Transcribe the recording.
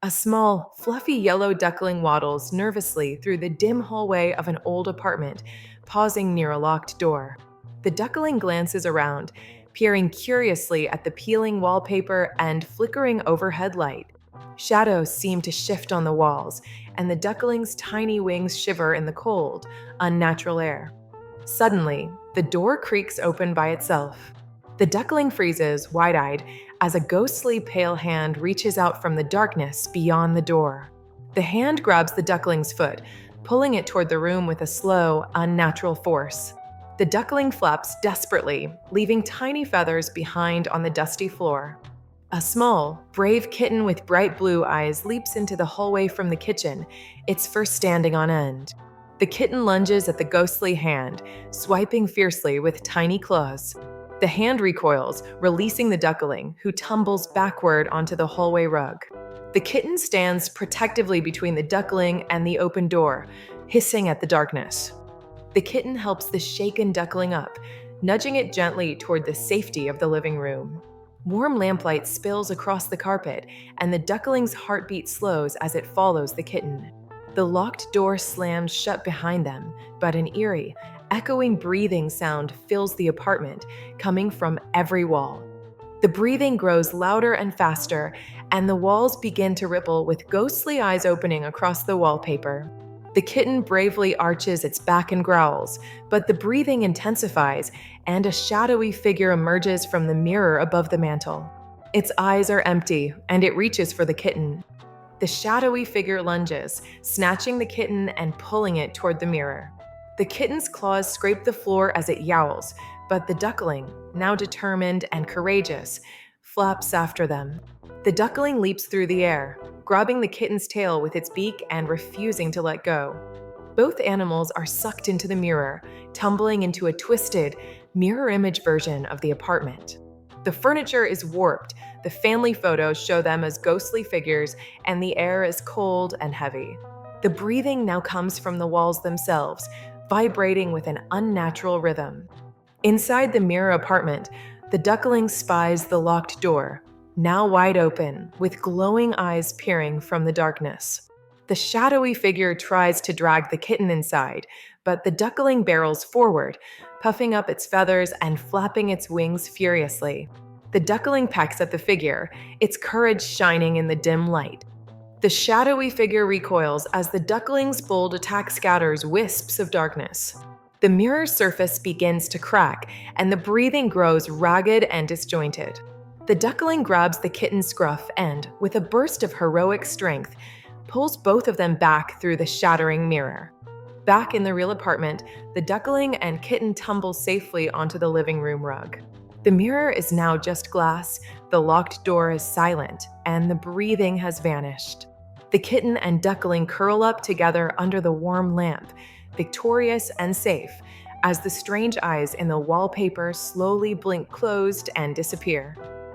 A small, fluffy yellow duckling waddles nervously through the dim hallway of an old apartment, pausing near a locked door. The duckling glances around, peering curiously at the peeling wallpaper and flickering overhead light. Shadows seem to shift on the walls, and the duckling's tiny wings shiver in the cold, unnatural air. Suddenly, the door creaks open by itself. The duckling freezes, wide eyed, as a ghostly pale hand reaches out from the darkness beyond the door. The hand grabs the duckling's foot, pulling it toward the room with a slow, unnatural force. The duckling flaps desperately, leaving tiny feathers behind on the dusty floor. A small, brave kitten with bright blue eyes leaps into the hallway from the kitchen, its fur standing on end. The kitten lunges at the ghostly hand, swiping fiercely with tiny claws. The hand recoils, releasing the duckling, who tumbles backward onto the hallway rug. The kitten stands protectively between the duckling and the open door, hissing at the darkness. The kitten helps the shaken duckling up, nudging it gently toward the safety of the living room. Warm lamplight spills across the carpet, and the duckling's heartbeat slows as it follows the kitten. The locked door slams shut behind them, but an eerie, echoing breathing sound fills the apartment, coming from every wall. The breathing grows louder and faster, and the walls begin to ripple with ghostly eyes opening across the wallpaper. The kitten bravely arches its back and growls, but the breathing intensifies, and a shadowy figure emerges from the mirror above the mantel. Its eyes are empty, and it reaches for the kitten. The shadowy figure lunges, snatching the kitten and pulling it toward the mirror. The kitten's claws scrape the floor as it yowls, but the duckling, now determined and courageous, flaps after them. The duckling leaps through the air, grabbing the kitten's tail with its beak and refusing to let go. Both animals are sucked into the mirror, tumbling into a twisted, mirror image version of the apartment. The furniture is warped, the family photos show them as ghostly figures, and the air is cold and heavy. The breathing now comes from the walls themselves, vibrating with an unnatural rhythm. Inside the mirror apartment, the duckling spies the locked door, now wide open, with glowing eyes peering from the darkness. The shadowy figure tries to drag the kitten inside, but the duckling barrels forward, puffing up its feathers and flapping its wings furiously. The duckling pecks at the figure, its courage shining in the dim light. The shadowy figure recoils as the duckling's bold attack scatters wisps of darkness. The mirror surface begins to crack, and the breathing grows ragged and disjointed. The duckling grabs the kitten's scruff and, with a burst of heroic strength, pulls both of them back through the shattering mirror. Back in the real apartment, the duckling and kitten tumble safely onto the living room rug. The mirror is now just glass, the locked door is silent, and the breathing has vanished. The kitten and duckling curl up together under the warm lamp, victorious and safe, as the strange eyes in the wallpaper slowly blink closed and disappear.